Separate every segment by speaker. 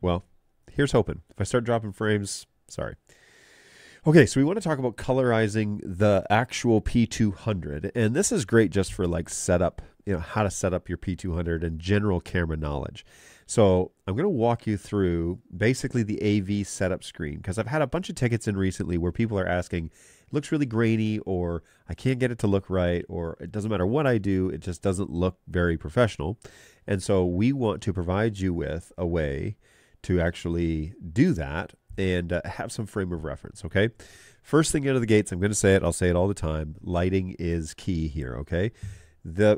Speaker 1: Well, here's hoping. If I start dropping frames, sorry. Okay, so we want to talk about colorizing the actual P200. And this is great just for like setup, how to set up your P200 and general camera knowledge. So I'm going to walk you through basically the AV setup screen, because I've had a bunch of tickets in recently where people are asking, it looks really grainy, or I can't get it to look right, or it doesn't matter what I do, it just doesn't look very professional. And so we want to provide you with a way to actually do that and have some frame of reference, okay? First thing out of the gates, I'm going to say it, I'll say it all the time, lighting is key here, okay?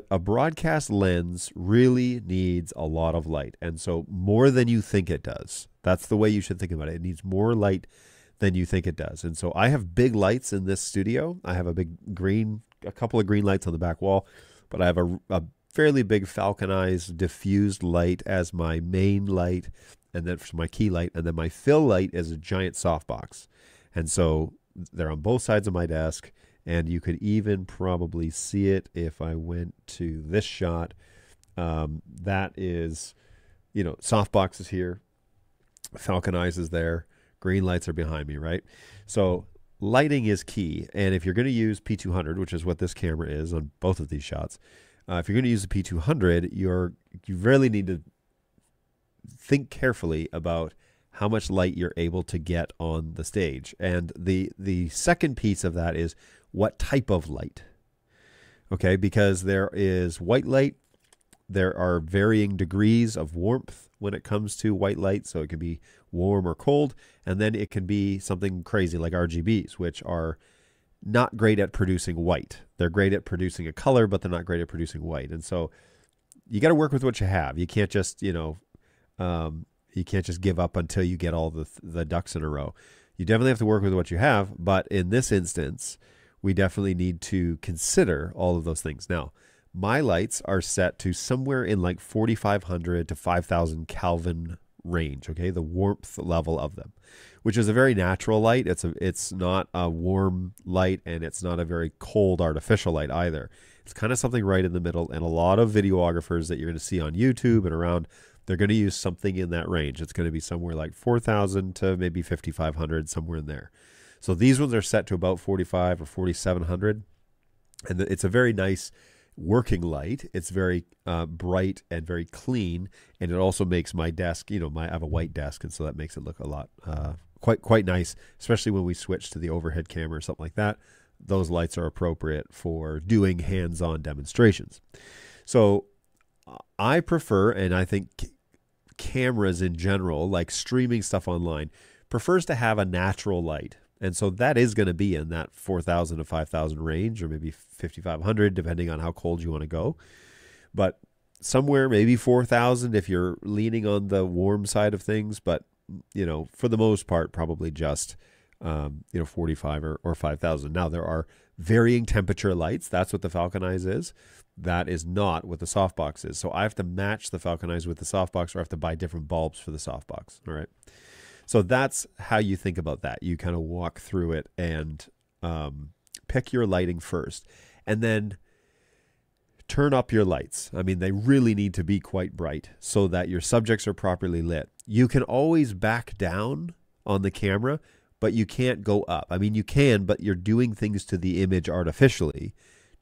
Speaker 1: A broadcast lens really needs a lot of light, and so more than you think it does. That's the way you should think about it. It needs more light than you think it does. And so I have big lights in this studio. I have a couple of green lights on the back wall, but I have a fairly big falconized diffused light as my main light, and then for my key light, and then my fill light is a giant softbox. And so they're on both sides of my desk, and you could even probably see it if I went to this shot. That is, softbox is here, falconized is there, green lights are behind me, right? So lighting is key, and if you're going to use P200, which is what this camera is on both of these shots, if you're going to use the P200, you really need to think carefully about how much light you're able to get on the stage. And the second piece of that is what type of light. Okay, because there is white light. There are varying degrees of warmth when it comes to white light. So it can be warm or cold. And then it can be something crazy like RGBs, which are not great at producing white. They're great at producing a color, but they're not great at producing white. And so you got to work with what you have. You can't just, you can't just give up until you get all the ducks in a row. You definitely have to work with what you have, but in this instance, we definitely need to consider all of those things. Now, my lights are set to somewhere in like 4,500 to 5,000 Kelvin range, okay, the warmth level of them, which is a very natural light. It's not a warm light, and it's not a very cold artificial light either. It's kind of something right in the middle, and a lot of videographers that you're going to see on YouTube and around, they're going to use something in that range. It's going to be somewhere like 4,000 to maybe 5,500, somewhere in there. So these ones are set to about 4,500 or 4,700, and it's a very nice working light. It's very bright and very clean, and it also makes my desk, I have a white desk, and so that makes it look a lot quite nice, especially when we switch to the overhead camera or something like that. Those lights are appropriate for doing hands-on demonstrations. So I prefer, and I think cameras in general, like streaming stuff online, prefers to have a natural light. And so that is going to be in that 4,000 to 5,000 range, or maybe 5,500, depending on how cold you want to go. But somewhere maybe 4,000 if you're leaning on the warm side of things. But, for the most part, probably just, 45 or 5,000. Now, there are varying temperature lights. That's what the Falconize is. That is not what the softbox is. So I have to match the Falconize with the softbox, or I have to buy different bulbs for the softbox. All right. So that's how you think about that. You kind of walk through it and pick your lighting first, and then turn up your lights. I mean, they really need to be quite bright so that your subjects are properly lit. You can always back down on the camera, but you can't go up. I mean, you can, but you're doing things to the image artificially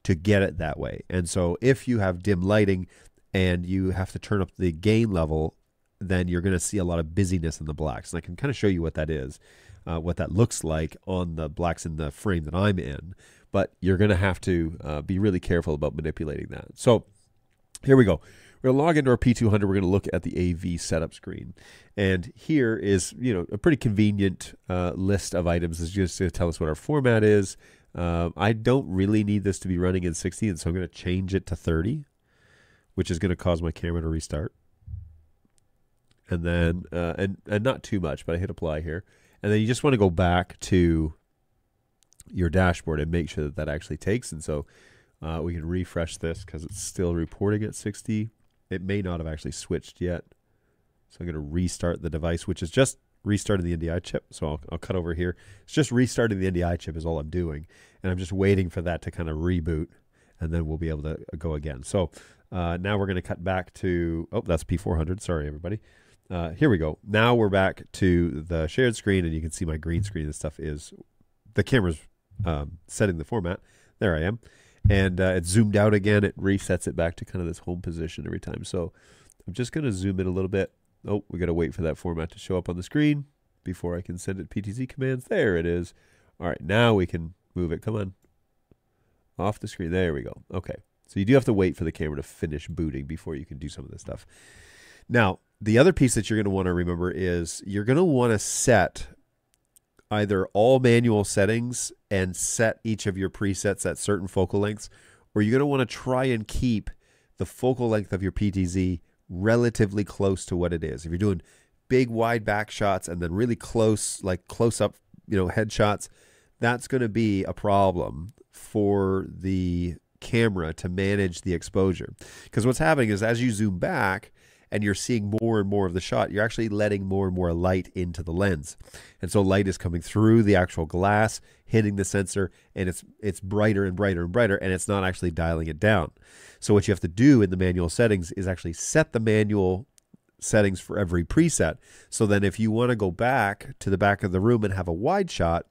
Speaker 1: to get it that way. And so if you have dim lighting and you have to turn up the gain level, then you're going to see a lot of busyness in the blacks. And I can kind of show you what that is, what that looks like on the blacks in the frame that I'm in. But you're going to have to be really careful about manipulating that. So here we go. We're going to log into our P200. We're going to look at the AV setup screen. And here is, a pretty convenient list of items. It's just to tell us what our format is. I don't really need this to be running in 60, and so I'm going to change it to 30, which is going to cause my camera to restart. And then, and not too much, but I hit apply here. And then you just want to go back to your dashboard and make sure that that actually takes. And so we can refresh this because it's still reporting at 60. It may not have actually switched yet. So I'm going to restart the device, which is just restarting the NDI chip. So I'll cut over here. It's just restarting the NDI chip is all I'm doing. And I'm just waiting for that to kind of reboot, and then we'll be able to go again. So now we're going to cut back to, oh, that's P400. Sorry, everybody. here we go. Now we're back to the shared screen, and you can see my green screen and stuff is the camera's setting the format. There I am. And it's zoomed out again. It resets it back to kind of this home position every time. So I'm just going to zoom in a little bit. Oh, we got to wait for that format to show up on the screen before I can send it PTZ commands. There it is. All right, now we can move it. Come on. Off the screen. There we go. Okay. So you do have to wait for the camera to finish booting before you can do some of this stuff. Now, the other piece that you're going to want to remember is you're going to want to set either all manual settings and set each of your presets at certain focal lengths, or you're going to want to try and keep the focal length of your PTZ relatively close to what it is. If you're doing big wide back shots and then really close, like close up, headshots, that's going to be a problem for the camera to manage the exposure. Because what's happening is as you zoom back, and you're seeing more and more of the shot, you're actually letting more and more light into the lens. And so light is coming through the actual glass, hitting the sensor, and it's brighter and brighter and brighter, and it's not actually dialing it down. So what you have to do in the manual settings is actually set the manual settings for every preset. So then if you want to go back to the back of the room and have a wide shot,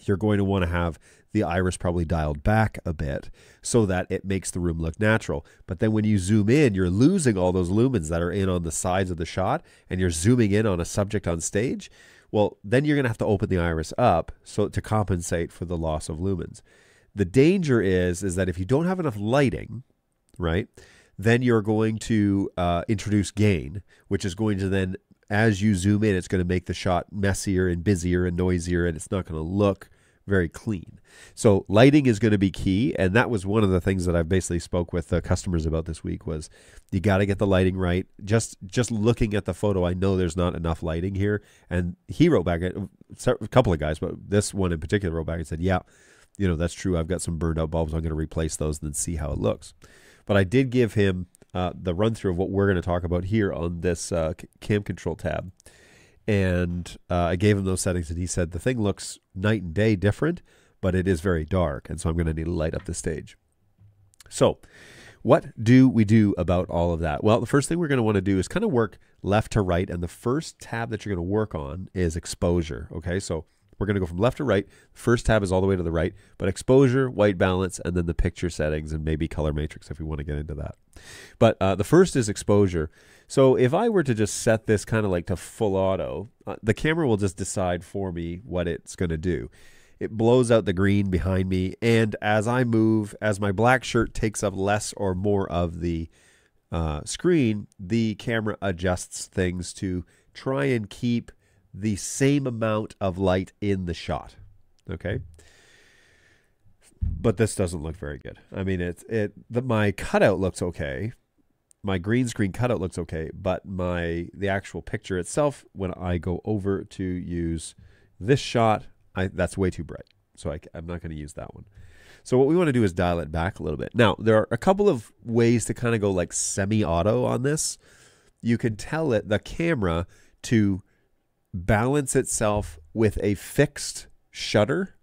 Speaker 1: you're going to want to have the iris probably dialed back a bit so that it makes the room look natural. But then when you zoom in, you're losing all those lumens that are in on the sides of the shot, and you're zooming in on a subject on stage. Well, then you're going to have to open the iris up so to compensate for the loss of lumens. The danger is that if you don't have enough lighting, right, then you're going to introduce gain, which is going to then, as you zoom in, it's going to make the shot messier and busier and noisier, and it's not going to look very clean. So lighting is going to be key, and that was one of the things that I basically spoke with customers about this week was you got to get the lighting right. Just looking at the photo, I know there's not enough lighting here, and he wrote back, a couple of guys, but this one in particular wrote back and said, yeah, that's true. I've got some burned out bulbs. I'm going to replace those and then see how it looks. But I did give him the run through of what we're going to talk about here on this cam control tab. And I gave him those settings, and he said the thing looks night and day different, but it is very dark, and so I'm going to need to light up the stage. So what do we do about all of that? Well, the first thing we're going to want to do is kind of work left to right, and the first tab that you're going to work on is exposure. Okay, so we're going to go from left to right. First tab is all the way to the right, but exposure, white balance, and then the picture settings, and maybe color matrix if we want to get into that. But the first is exposure. So if I were to just set this kind of like to full auto, the camera will just decide for me what it's going to do. It blows out the green behind me, and as I move, as my black shirt takes up less or more of the screen, the camera adjusts things to try and keep the same amount of light in the shot. Okay. But this doesn't look very good. I mean, my cutout looks okay. My green screen cutout looks okay, but the actual picture itself, when I go over to use this shot, that's way too bright. So I'm not going to use that one. So what we want to do is dial it back a little bit. Now, there are a couple of ways to kind of go like semi-auto on this. You can tell it, the camera, to balance itself with a fixed shutter.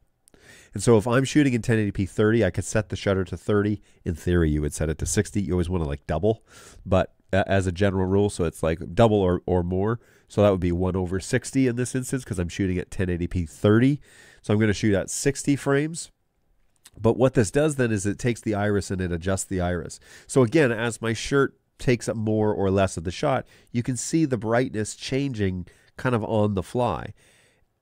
Speaker 1: And so if I'm shooting in 1080p 30, I could set the shutter to 30. In theory, you would set it to 60. You always want to like double, but as a general rule, so it's like double or more. So that would be 1/60 in this instance because I'm shooting at 1080p 30. So I'm going to shoot at 60 frames. But what this does then is it takes the iris and it adjusts the iris. So again, as my shirt takes up more or less of the shot, you can see the brightness changing kind of on the fly.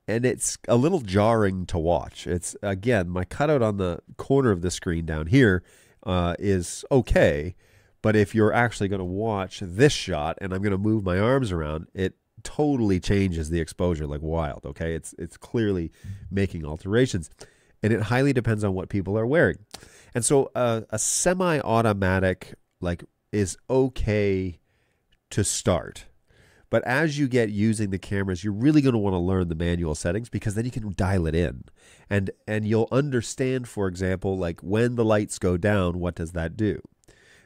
Speaker 1: And it's a little jarring to watch. It's, again, my cutout on the corner of the screen down here is okay. But if you're actually going to watch this shot and I'm going to move my arms around, it totally changes the exposure like wild, okay? It's clearly making alterations. And it highly depends on what people are wearing. And so a semi-automatic is okay to start. But as you get using the cameras, you're really going to want to learn the manual settings because then you can dial it in. And you'll understand, for example, like when the lights go down, what does that do?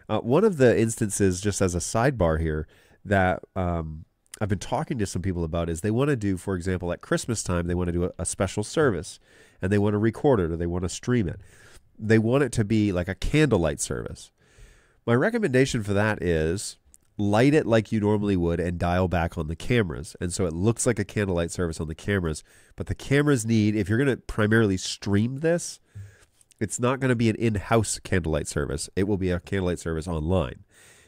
Speaker 1: One of the instances, just as a sidebar here, that I've been talking to some people about is they want to do, for example, at Christmas time, they want to do a special service and they want to record it or they want to stream it. They want it to be like a candlelight service. My recommendation for that is light it like you normally would and dial back on the cameras. And so it looks like a candlelight service on the cameras, but the cameras need, if you're going to primarily stream this, it's not going to be an in-house candlelight service. It will be a candlelight service online,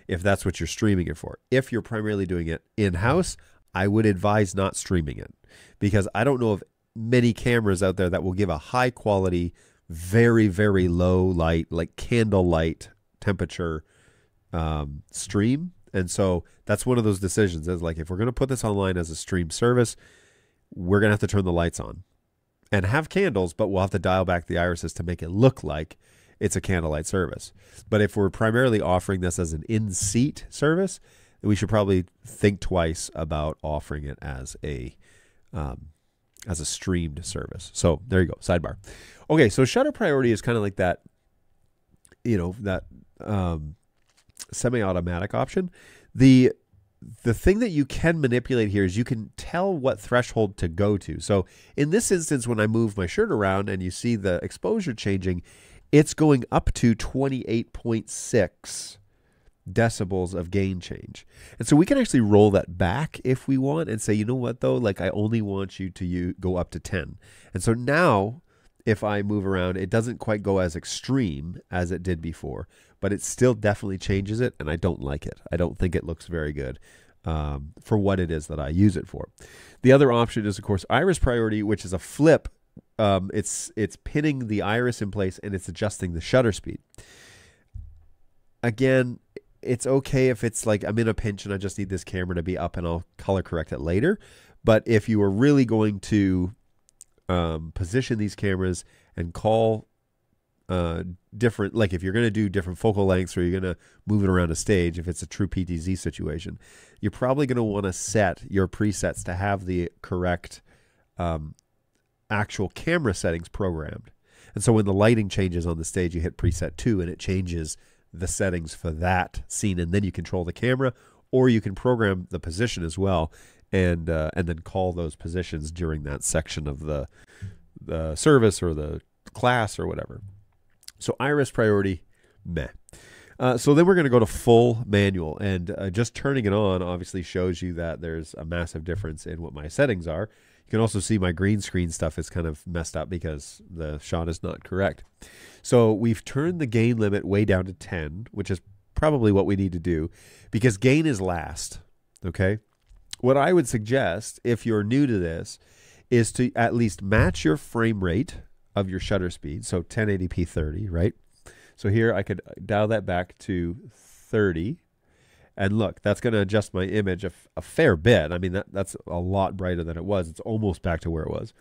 Speaker 1: if that's what you're streaming it for. If you're primarily doing it in-house, I would advise not streaming it, because I don't know of many cameras out there that will give a high quality, very, very low light, like candlelight temperature stream. And so that's one of those decisions, is like, if we're going to put this online as a stream service, we're going to have to turn the lights on and have candles, but we'll have to dial back the irises to make it look like it's a candlelight service. But if we're primarily offering this as an in-seat service, we should probably think twice about offering it as a streamed service. So there you go, sidebar. Okay, so shutter priority is kind of like that, that semi-automatic option. The thing that you can manipulate here is you can tell what threshold to go to. So in this instance, when I move my shirt around and you see the exposure changing, it's going up to 28.6 decibels of gain change. And so we can actually roll that back if we want and say, you know what though, like I only want you to go up to 10. And so now if I move around, it doesn't quite go as extreme as it did before, but it still definitely changes it, and I don't like it. I don't think it looks very good for what it is that I use it for. The other option is, of course, iris priority, which is a flip. It's pinning the iris in place, and it's adjusting the shutter speed. Again, it's okay if it's like I'm in a pinch and I just need this camera to be up and I'll color correct it later. But if you are really going to position these cameras and call different, like if you're going to do different focal lengths or you're going to move it around a stage, if it's a true PTZ situation, you're probably going to want to set your presets to have the correct actual camera settings programmed. And so when the lighting changes on the stage, you hit preset 2 and it changes the settings for that scene, and then you control the camera, or you can program the position as well, and then call those positions during that section of the service or the class or whatever. So iris priority, meh. So then we're going to go to full manual, and just turning it on obviously shows you that there's a massive difference in what my settings are. You can also see my green screen stuff is kind of messed up because the shot is not correct. So we've turned the gain limit way down to 10, which is probably what we need to do because gain is last, okay? What I would suggest, if you're new to this, is to at least match your frame rate of your shutter speed. So 1080p 30, right? So here I could dial that back to 30. And look, that's going to adjust my image a fair bit. I mean, that's a lot brighter than it was. It's almost back to where it was.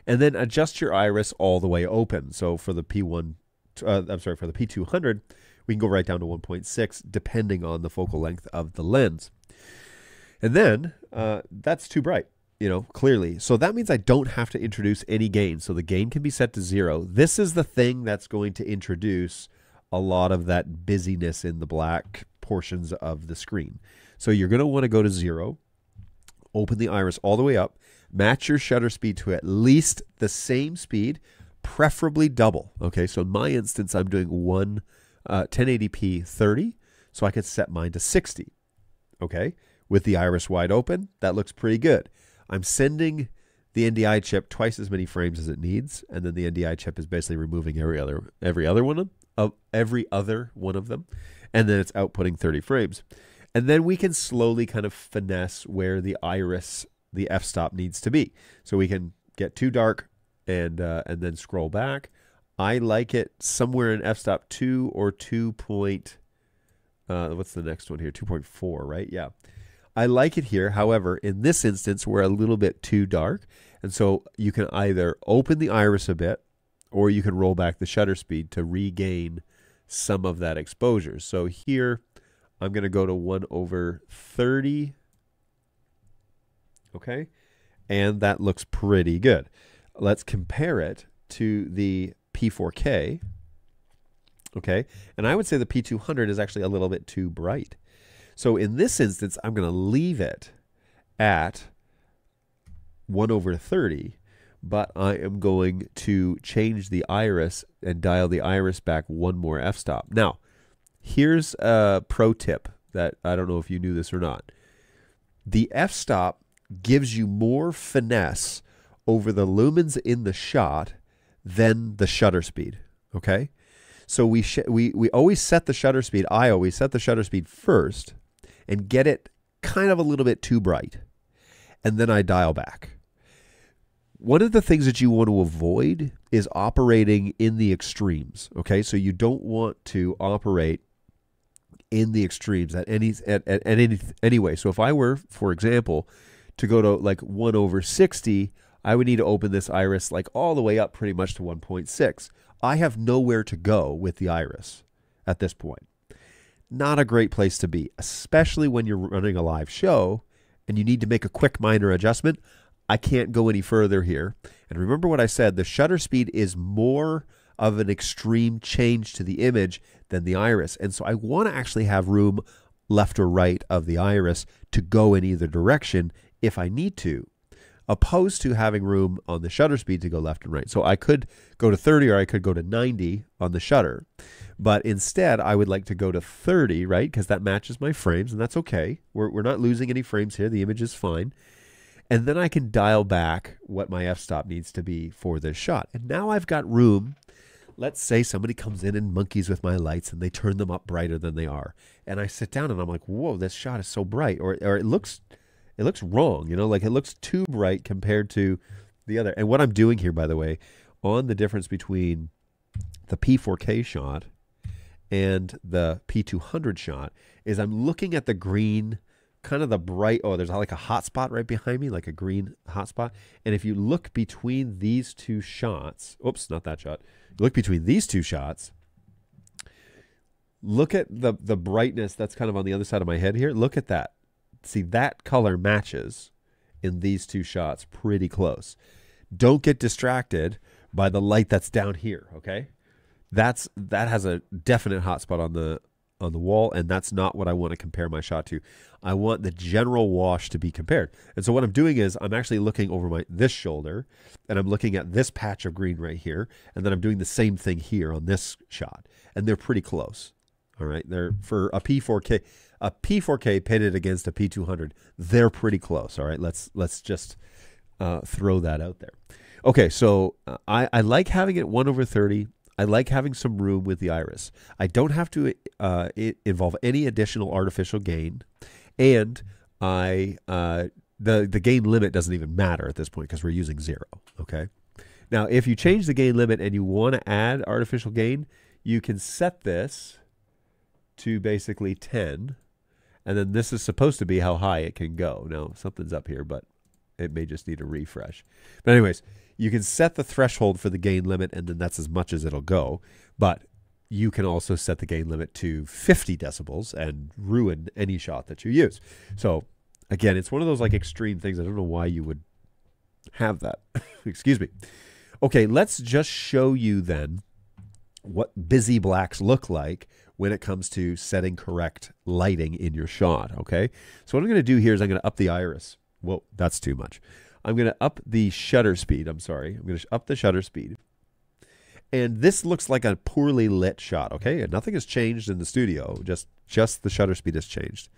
Speaker 1: And then adjust your iris all the way open. So for the for the P200, we can go right down to 1.6, depending on the focal length of the lens. And then that's too bright, clearly. So that means I don't have to introduce any gain. So the gain can be set to 0. This is the thing that's going to introduce a lot of that busyness in the black portions of the screen. So you're going to want to go to 0, open the iris all the way up, match your shutter speed to at least the same speed, preferably double. Okay, so in my instance, I'm doing 1080p 30, so I could set mine to 60. Okay, with the iris wide open, that looks pretty good. I'm sending the NDI chip twice as many frames as it needs, and then the NDI chip is basically removing every other one of them, and then it's outputting 30 frames. And then we can slowly kind of finesse where the iris, the f-stop needs to be. So we can get too dark and then scroll back. I like it somewhere in f-stop 2 or 2. What's the next one here? 2.4, right? Yeah. I like it here. However, in this instance, we're a little bit too dark. And so you can either open the iris a bit, or you can roll back the shutter speed to regain some of that exposure. So here, I'm going to go to 1/30. Okay. And that looks pretty good. Let's compare it to the P4K. Okay. And I would say the P200 is actually a little bit too bright. So in this instance, I'm going to leave it at 1/30, but I am going to change the iris and dial the iris back one more f-stop. Now, here's a pro tip that I don't know if you knew this or not. The f-stop gives you more finesse over the lumens in the shot than the shutter speed, okay? So we always set the shutter speed, I always set the shutter speed first and get it kind of a little bit too bright. And then I dial back. One of the things that you want to avoid is operating in the extremes, okay? So you don't want to operate in the extremes at any way. So if I were, for example, to go to like 1/60, I would need to open this iris like all the way up pretty much to 1.6. I have nowhere to go with the iris at this point. Not a great place to be, especially when you're running a live show and you need to make a quick minor adjustment. I can't go any further here. And remember what I said, the shutter speed is more of an extreme change to the image than the iris. And so I want to actually have room left or right of the iris to go in either direction if I need to, opposed to having room on the shutter speed to go left and right. So I could go to 30 or I could go to 90 on the shutter. But instead, I would like to go to 30, right? Because that matches my frames, and that's okay. We're not losing any frames here. The image is fine. And then I can dial back what my f-stop needs to be for this shot. And now I've got room. Let's say somebody comes in and monkeys with my lights and they turn them up brighter than they are. And I sit down and I'm like, whoa, this shot is so bright. Or it looks wrong, you know, like it looks too bright compared to the other. And what I'm doing here, by the way, on the difference between the P4K shot and the P200 shot is I'm looking at the green, kind of the bright, oh, there's like a hot spot right behind me, like a green hot spot. And if you look between these two shots, oops, not that shot. Look between these two shots, look at the brightness that's kind of on the other side of my head here. Look at that. See, that color matches in these two shots pretty close. Don't get distracted by the light that's down here, okay? That has a definite hot spot on the wall, and that's not what I want to compare my shot to. I want the general wash to be compared. And so what I'm doing is I'm actually looking over this shoulder, and I'm looking at this patch of green right here, and then I'm doing the same thing here on this shot, and they're pretty close. All right, they're for a P4K pitted against a P200. They're pretty close. All right, let's just throw that out there. Okay, so I like having it 1/30. I like having some room with the iris. I don't have to involve any additional artificial gain, and the gain limit doesn't even matter at this point because we're using 0. Okay. Now, if you change the gain limit and you want to add artificial gain, you can set this to basically 10, and then this is supposed to be how high it can go. Now, something's up here, but it may just need a refresh. But anyways, you can set the threshold for the gain limit, and then that's as much as it'll go. But you can also set the gain limit to 50 decibels and ruin any shot that you use. So, again, it's one of those like extreme things. I don't know why you would have that. Excuse me. Okay, let's just show you then what busy blacks look like when it comes to setting correct lighting in your shot, okay? So what I'm going to do here is I'm going to up the iris. Whoa, that's too much. I'm going to up the shutter speed. I'm sorry. I'm going to up the shutter speed. And this looks like a poorly lit shot, okay? And nothing has changed in the studio. Just the shutter speed has changed.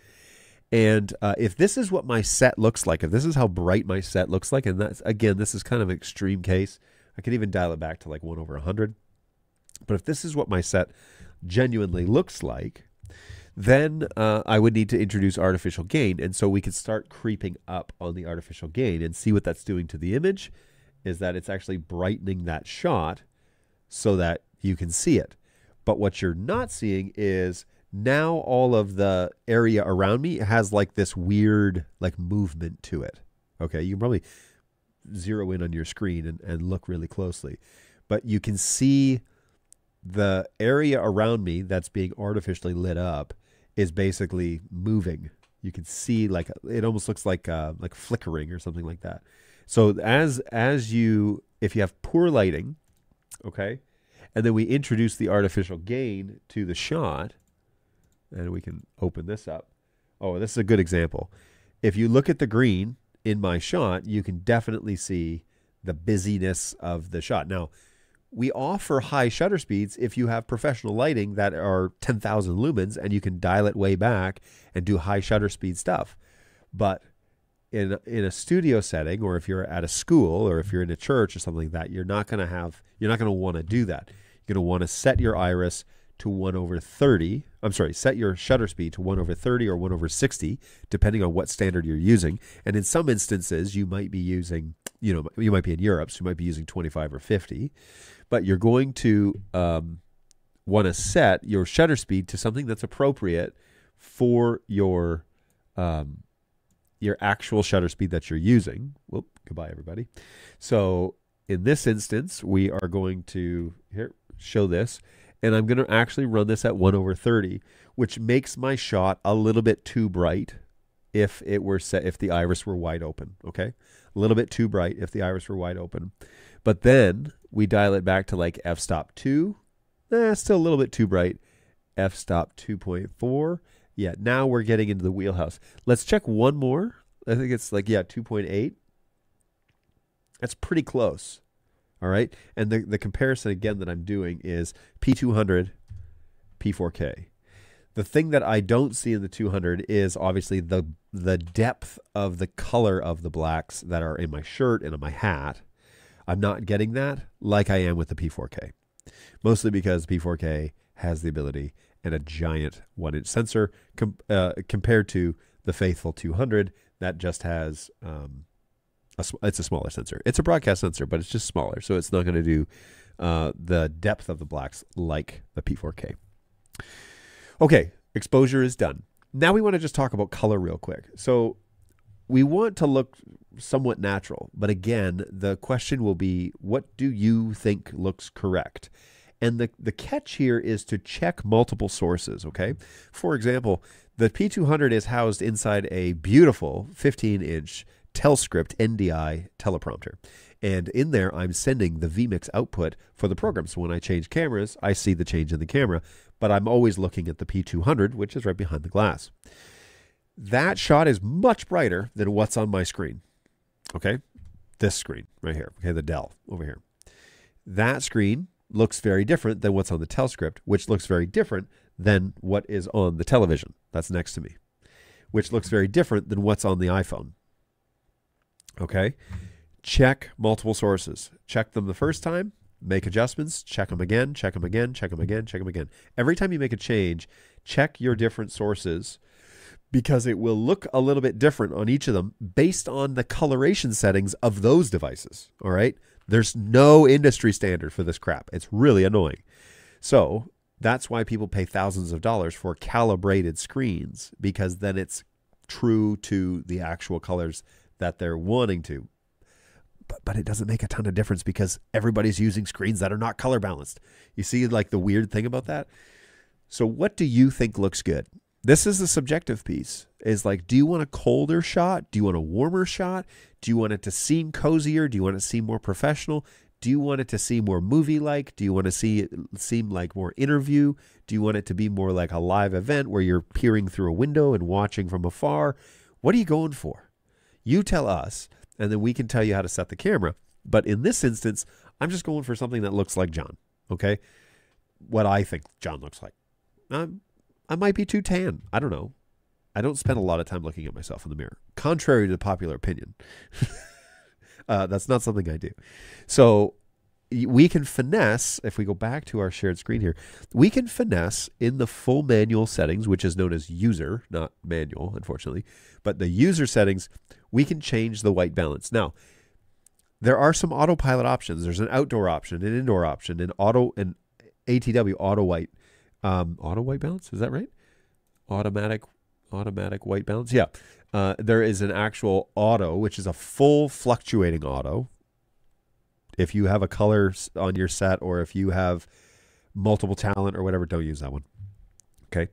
Speaker 1: And if this is what my set looks like, if this is how bright my set looks like, and that's, again, this is kind of an extreme case. I could even dial it back to like 1/100. But if this is what my set genuinely looks like, then I would need to introduce artificial gain. And so we could start creeping up on the artificial gain and see what that's doing to the image is that it's actually brightening that shot so that you can see it. But what you're not seeing is now all of the area around me has like this weird like movement to it. Okay, you can probably zero in on your screen and look really closely. But you can see the area around me that's being artificially lit up is basically moving. You can see like it almost looks like flickering or something like that. So if you have poor lighting, okay, and then we introduce the artificial gain to the shot, and we can open this up. Oh, this is a good example. If you look at the green in my shot, you can definitely see the busyness of the shot. Now, we offer high shutter speeds if you have professional lighting that are 10,000 lumens and you can dial it way back and do high shutter speed stuff. But in a studio setting, or if you're at a school, or if you're in a church or something like that, you're not going to want to do that. You're going to want to set your iris to 1/30. I'm sorry, set your shutter speed to 1/30 or 1/60, depending on what standard you're using. And in some instances, you might be using, you might be in Europe, so you might be using 25 or 50. But you're going to want to set your shutter speed to something that's appropriate for your actual shutter speed that you're using. Whoop, goodbye, everybody. So in this instance, we are going to show this, and I'm going to actually run this at 1/30, which makes my shot a little bit too bright if the iris were wide open. Okay, a little bit too bright if the iris were wide open. But then we dial it back to like f-stop 2. Still a little bit too bright. F-stop 2.4. Yeah, now we're getting into the wheelhouse. Let's check one more. I think it's like, 2.8. That's pretty close. All right. And the comparison again that I'm doing is P200, P4K. The thing that I don't see in the 200 is obviously the depth of the color of the blacks that are in my shirt and on my hat. I'm not getting that like I am with the P4K. Mostly because P4K has the ability and a giant 1-inch sensor compared to the faithful 200 that just has it's a smaller sensor. It's a broadcast sensor, but it's just smaller, so it's not going to do the depth of the blacks like the P4K. Okay, exposure is done. Now we want to just talk about color real quick. So we want to look somewhat natural, but again, the question will be, what do you think looks correct? And the catch here is to check multiple sources, okay? For example, the P200 is housed inside a beautiful 15-inch Telscript NDI teleprompter. And in there, I'm sending the vMix output for the program. So when I change cameras, I see the change in the camera, but I'm always looking at the P200, which is right behind the glass. That shot is much brighter than what's on my screen, okay? This screen right here, okay, the Dell over here. That screen looks very different than what's on the Telscript, which looks very different than what is on the television that's next to me, which looks very different than what's on the iPhone. Okay? Check multiple sources. Check them the first time, make adjustments, check them again, check them again, check them again, check them again. Every time you make a change, check your different sources because it will look a little bit different on each of them based on the coloration settings of those devices. All right? There's no industry standard for this crap. It's really annoying. So that's why people pay thousands of dollars for calibrated screens, because then it's true to the actual colors that they're wanting to. But it doesn't make a ton of difference because everybody's using screens that are not color balanced. You see like the weird thing about that? So what do you think looks good? This is the subjective piece. Is like, do you want a colder shot? Do you want a warmer shot? Do you want it to seem cozier? Do you want it to seem more professional? Do you want it to seem more movie-like? Do you want to see it seem like more interview? Do you want it to be more like a live event where you're peering through a window and watching from afar? What are you going for? You tell us, and then we can tell you how to set the camera. But in this instance, I'm just going for something that looks like John, okay? What I think John looks like. I might be too tan. I don't know. I don't spend a lot of time looking at myself in the mirror, contrary to popular opinion. That's not something I do. So we can finesse, if we go back to our shared screen here, we can finesse in the full manual settings, which is known as user, not manual, unfortunately. But the user settings, we can change the white balance. Now, there are some autopilot options. There's an outdoor option, an indoor option, an ATW auto white. Auto white balance, is that right? Automatic white balance. Yeah. There is an actual auto, which is a full fluctuating auto. If you have a color on your set, or if you have multiple talent or whatever, don't use that one. Okay.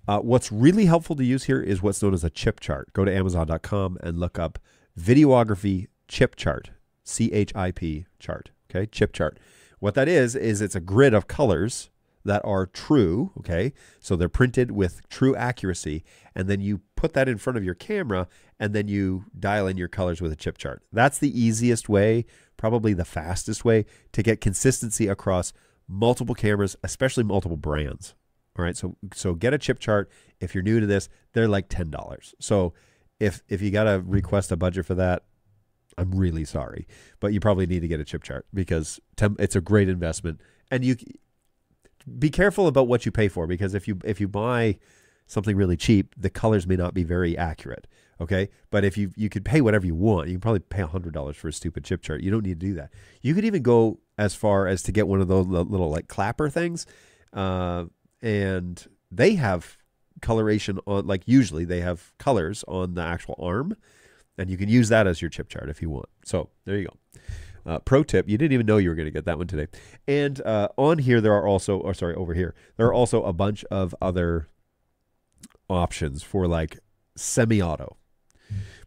Speaker 1: What's really helpful to use here is what's known as a chip chart. Go to Amazon.com and look up videography chip chart, CHIP chart. Okay. Chip chart. What that is it's a grid of colors that are true, okay? So they're printed with true accuracy, and then you put that in front of your camera, and then you dial in your colors with a chip chart. That's the easiest way, probably the fastest way to get consistency across multiple cameras, especially multiple brands. All right, so get a chip chart. If you're new to this, they're like $10. So if you got to request a budget for that, I'm really sorry, but you probably need to get a chip chart because it's a great investment. And you be careful about what you pay for, because if you buy something really cheap, the colors may not be very accurate. Okay, but if you could pay whatever you want, you can probably pay $100 for a stupid chip chart. You don't need to do that. You could even go as far as to get one of those little like clapper things, and they have coloration on, like usually they have colors on the actual arm, and you can use that as your chip chart if you want. So there you go. Pro tip, you didn't even know you were going to get that one today. And on here there are also, or sorry, over here, there are also a bunch of other options for like semi-auto.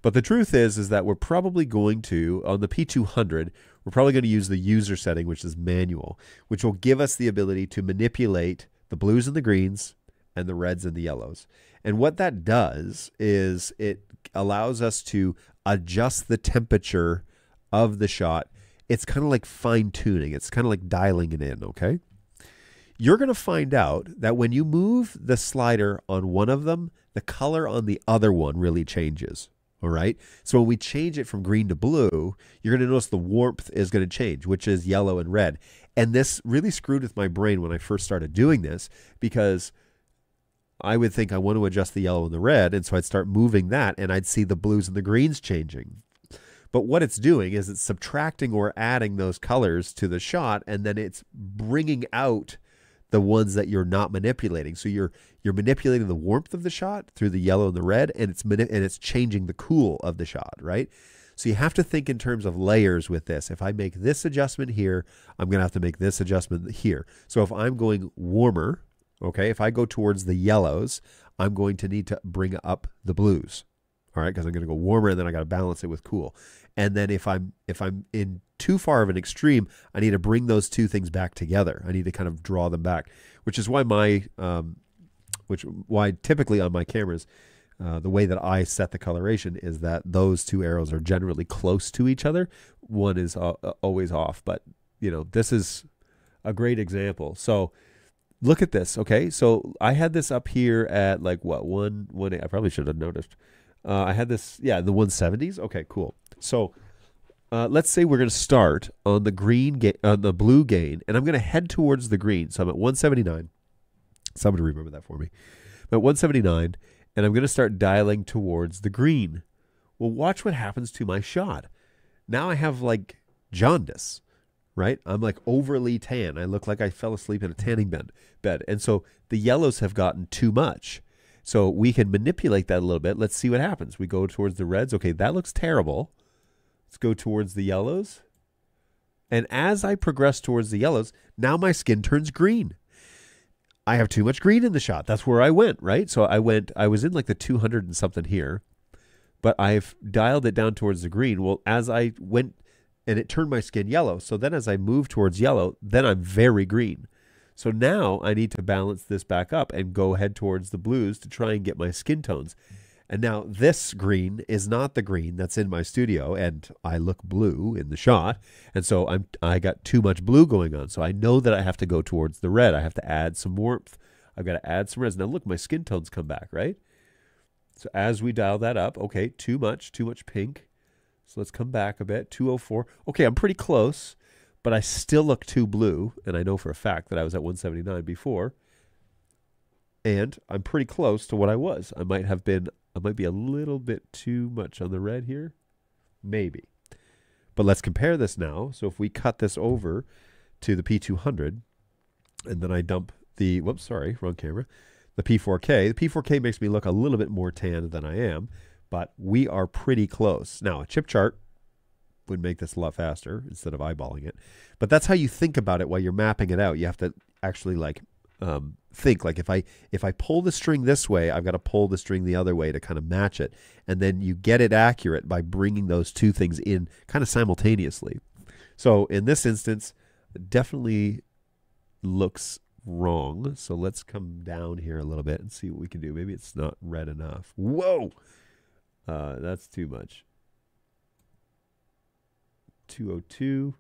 Speaker 1: But the truth is that we're probably going to, on the P200, we're probably going to use the user setting, which is manual, which will give us the ability to manipulate the blues and the greens and the reds and the yellows. And what that does is it allows us to adjust the temperature of the shot. It's kind of like fine tuning. It's kind of like dialing it in, okay? You're going to find out that when you move the slider on one of them, the color on the other one really changes. All right. So when we change it from green to blue, you're going to notice the warmth is going to change, which is yellow and red. And this really screwed with my brain when I first started doing this, because I would think I want to adjust the yellow and the red. And so I'd start moving that and I'd see the blues and the greens changing. But what it's doing is it's subtracting or adding those colors to the shot, and then it's bringing out the ones that you're not manipulating. So you're manipulating the warmth of the shot through the yellow and the red, and it's changing the cool of the shot, right? So you have to think in terms of layers with this. If I make this adjustment here, I'm going to have to make this adjustment here. So if I'm going warmer, okay, if I go towards the yellows, I'm going to need to bring up the blues, all right, because I'm going to go warmer, and then I got to balance it with cool. And then if I'm in too far of an extreme, I need to bring those two things back together. I need to kind of draw them back, which is why why typically on my cameras, the way that I set the coloration is that those two arrows are generally close to each other. One is always off, but you know, this is a great example. So look at this. Okay, so I had this up here at like what, 1.8. I probably should have noticed. I had this, yeah, the 170s. Okay, cool. So let's say we're going to start on the the blue gain, and I'm going to head towards the green. So I'm at 179. Somebody remember that for me. I'm at 179, and I'm going to start dialing towards the green. Well, watch what happens to my shot. Now I have like jaundice, right? I'm like overly tan. I look like I fell asleep in a tanning bed. And so the yellows have gotten too much. So we can manipulate that a little bit. Let's see what happens. We go towards the reds. Okay, that looks terrible. Let's go towards the yellows. And as I progress towards the yellows, now my skin turns green. I have too much green in the shot. That's where I went, right? So I was in like the 200 and something here, but I've dialed it down towards the green. Well, as I went, and it turned my skin yellow. So then as I move towards yellow, then I'm very green. So now I need to balance this back up and go head towards the blues to try and get my skin tones. And now this green is not the green that's in my studio, and I look blue in the shot. And so I got too much blue going on. So I know that I have to go towards the red. I have to add some warmth. I've got to add some reds. Now look, my skin tones come back, right? So as we dial that up, okay, too much pink. So let's come back a bit, 204. Okay, I'm pretty close, but I still look too blue, and I know for a fact that I was at 179 before, and I'm pretty close to what I was. I might be a little bit too much on the red here, maybe. But let's compare this now. So if we cut this over to the P200, and then I dump the, whoops, sorry, wrong camera, the P4K. The P4K makes me look a little bit more tan than I am, but we are pretty close. Now, a chip chart would make this a lot faster instead of eyeballing it. But that's how you think about it while you're mapping it out. You have to actually like think like if I pull the string this way, I've got to pull the string the other way to kind of match it. And then you get it accurate by bringing those two things in kind of simultaneously. So in this instance, it definitely looks wrong. So let's come down here a little bit and see what we can do. Maybe it's not red enough. Whoa! That's too much. 202.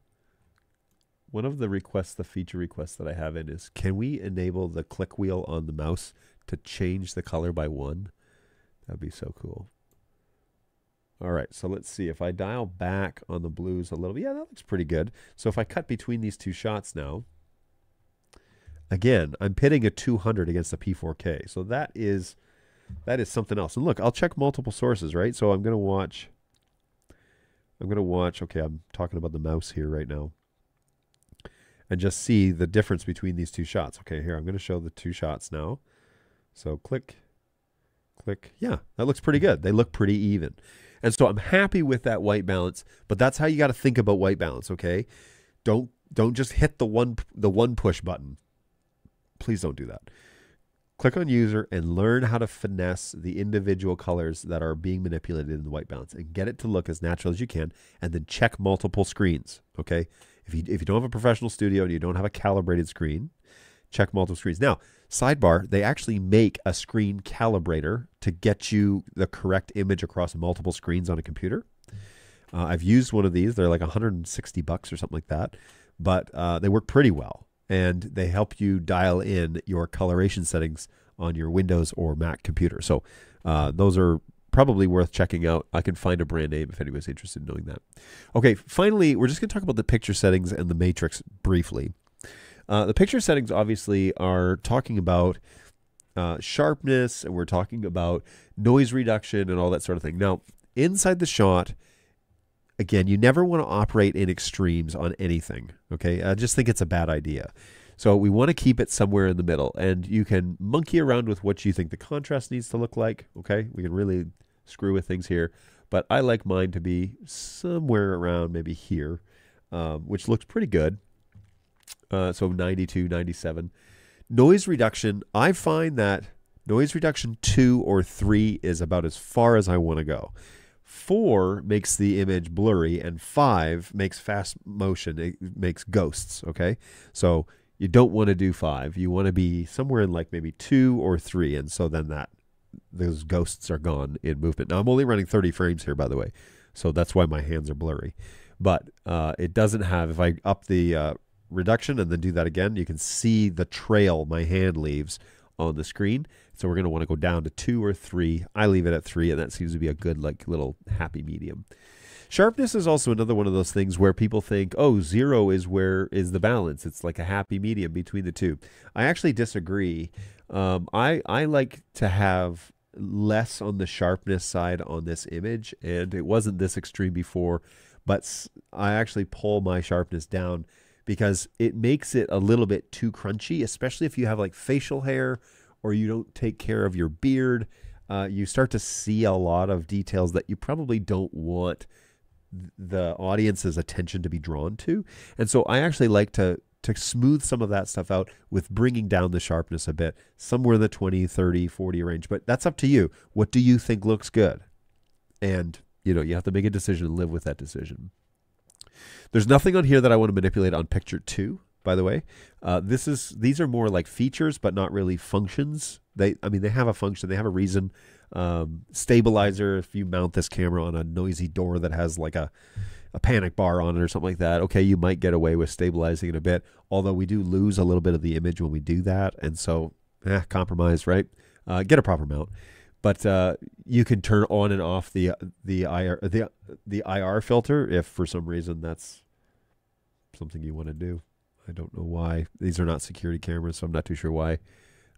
Speaker 1: One of the requests, the feature requests that I have in is, can we enable the click wheel on the mouse to change the color by 1? That'd be so cool. All right, so let's see. If I dial back on the blues a little bit, yeah, that looks pretty good. So if I cut between these two shots now, again, I'm pitting a 200 against a P4K. So that is something else. And look, I'll check multiple sources, right? So I'm going to watch, okay, I'm talking about the mouse here right now, and just see the difference between these two shots. Okay, here, I'm going to show the two shots now. So click, click. Yeah, that looks pretty good. They look pretty even. And so I'm happy with that white balance, but that's how you got to think about white balance, okay? Don't just hit the one push button. Please don't do that. Click on user and learn how to finesse the individual colors that are being manipulated in the white balance and get it to look as natural as you can, and then check multiple screens, okay? If you don't have a professional studio and you don't have a calibrated screen, check multiple screens. Now, sidebar, they actually make a screen calibrator to get you the correct image across multiple screens on a computer. I've used one of these. They're like $160 or something like that, but they work pretty well, and they help you dial in your coloration settings on your Windows or Mac computer. So those are probably worth checking out. I can find a brand name if anyone's interested in knowing that. Okay, finally, we're just going to talk about the picture settings and the matrix briefly. The picture settings obviously are talking about sharpness, and we're talking about noise reduction and all that sort of thing. Now, inside the shot, again, you never want to operate in extremes on anything, okay? I just think it's a bad idea. So we want to keep it somewhere in the middle, and you can monkey around with what you think the contrast needs to look like, okay? We can really screw with things here, but I like mine to be somewhere around maybe here, which looks pretty good. So 92, 97. Noise reduction, I find that noise reduction 2 or 3 is about as far as I want to go. 4 makes the image blurry, and 5 makes fast motion. It makes ghosts, okay? So you don't want to do 5. You want to be somewhere in like maybe 2 or 3, and so then those ghosts are gone in movement. Now, I'm only running 30 frames here, by the way, so that's why my hands are blurry. But it doesn't have, if I up the reduction and then do that again, you can see the trail my hand leaves on the screen. So we're going to want to go down to 2 or 3. I leave it at 3, and that seems to be a good, like, little happy medium. Sharpness is also another one of those things where people think, oh, 0 is where is the balance. It's like a happy medium between the two. I actually disagree. I like to have less on the sharpness side on this image, and it wasn't this extreme before, but I actually pull my sharpness down because it makes it a little bit too crunchy, especially if you have like facial hair or you don't take care of your beard. You start to see a lot of details that you probably don't want the audience's attention to be drawn to. And so I actually like to smooth some of that stuff out with bringing down the sharpness a bit, somewhere in the 20, 30, 40 range. But that's up to you. What do you think looks good? And, you have to make a decision and live with that decision. There's nothing on here that I want to manipulate on picture 2, by the way. These are more like features, but not really functions. They have a function. They have a reason. Stabilizer, if you mount this camera on a noisy door that has like a panic bar on it or something like that, okay, you might get away with stabilizing it a bit, although we do lose a little bit of the image when we do that, and so compromise, right? Get a proper mount. But you can turn on and off the IR filter if for some reason that's something you want to do. I don't know why. These are not security cameras, so I'm not too sure why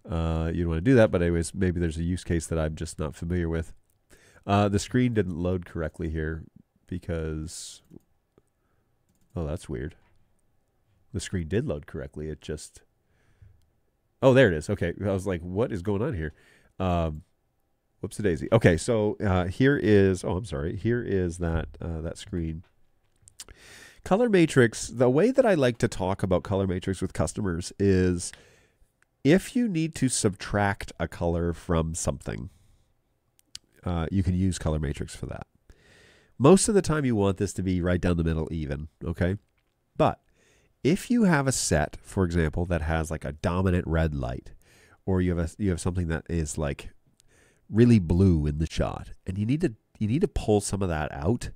Speaker 1: you'd want to do that. But anyways, maybe there's a use case that I'm just not familiar with. The screen didn't load correctly here because, oh, that's weird. The screen did load correctly. It just, oh, there it is. Okay, I was like, what is going on here? Whoops a daisy. Okay, so here is, oh, I'm sorry. Here is that screen. Color matrix, the way that I like to talk about color matrix with customers is if you need to subtract a color from something, you can use color matrix for that. Most of the time you want this to be right down the middle even, okay? But if you have a set, for example, that has like a dominant red light, or you have something that is like really blue in the shot, and you need to pull some of that out,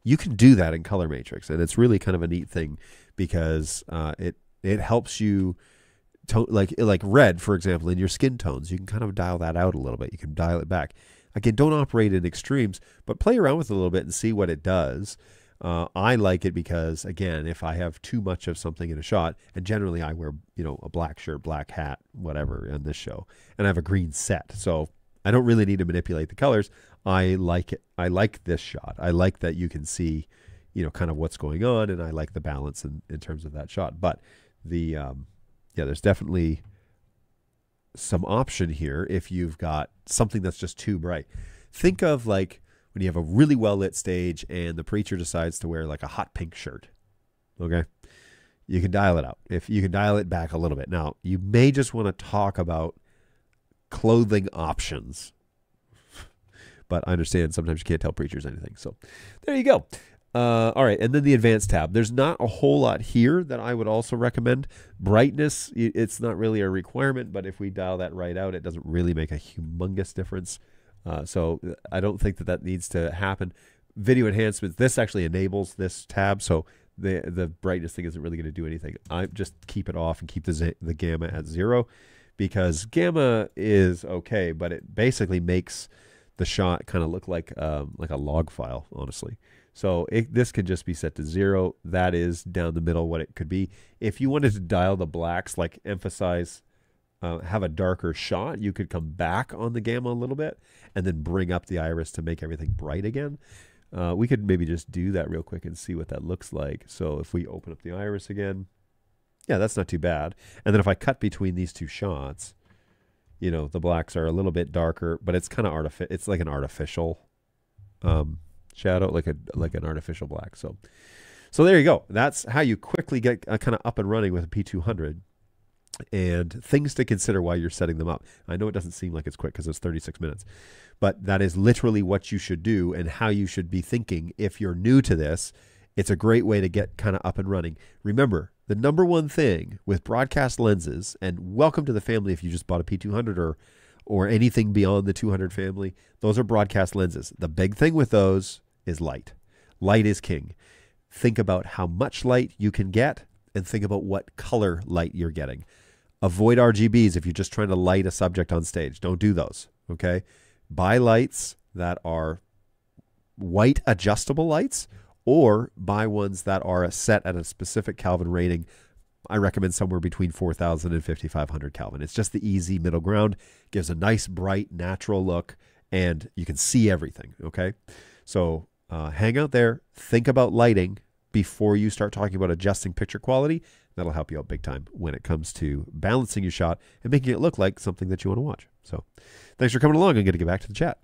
Speaker 1: you can do that in Color Matrix, and it's really kind of a neat thing because it helps you like red, for example, in your skin tones. You can kind of dial that out a little bit. You can dial it back. Again, don't operate in extremes, but play around with it a little bit and see what it does. I like it because, again, if I have too much of something in a shot, and generally I wear, a black shirt, black hat, whatever in this show, and I have a green set, so I don't really need to manipulate the colors. I like it. I like this shot. I like that you can see, kind of what's going on, and I like the balance in terms of that shot. But there's definitely some option here if you've got something that's just too bright. Think of like when you have a really well lit stage and the preacher decides to wear like a hot pink shirt. Okay, you can dial it out. If you can dial it back a little bit. Now you may just want to talk about clothing options, but I understand sometimes you can't tell preachers anything. So there you go. All right, and then the advanced tab. There's not a whole lot here that I would also recommend. Brightness, it's not really a requirement, but if we dial that right out, it doesn't really make a humongous difference. So I don't think that needs to happen. Video enhancements, this actually enables this tab, so the brightness thing isn't really going to do anything. I just keep it off and keep the gamma at 0, because gamma is okay, but it basically makes the shot kind of look like a log file, honestly. So this can just be set to 0. That is down the middle what it could be. If you wanted to dial the blacks, like emphasize, have a darker shot, you could come back on the gamma a little bit and then bring up the iris to make everything bright again. We could maybe just do that real quick and see what that looks like. So if we open up the iris again, yeah, that's not too bad. And then if I cut between these two shots, the blacks are a little bit darker, but it's kind of it's like an artificial shadow, like an artificial black. So there you go. That's how you quickly get kind of up and running with a P200, and things to consider while you're setting them up. I know it doesn't seem like it's quick because it's 36 minutes, but that is literally what you should do and how you should be thinking if you're new to this. It's a great way to get kind of up and running. Remember, the number one thing with broadcast lenses, and welcome to the family if you just bought a P200 or anything beyond the 200 family, those are broadcast lenses. The big thing with those is light. Light is king. Think about how much light you can get and think about what color light you're getting. Avoid RGBs if you're just trying to light a subject on stage. Don't do those, okay? Buy lights that are white adjustable lights, or buy ones that are set at a specific Kelvin rating. I recommend somewhere between 4,000 and 5,500 Kelvin. It's just the easy middle ground. Gives a nice, bright, natural look, and you can see everything, okay? So hang out there. Think about lighting before you start talking about adjusting picture quality. That'll help you out big time when it comes to balancing your shot and making it look like something that you want to watch. So thanks for coming along. I'm going to get back to the chat.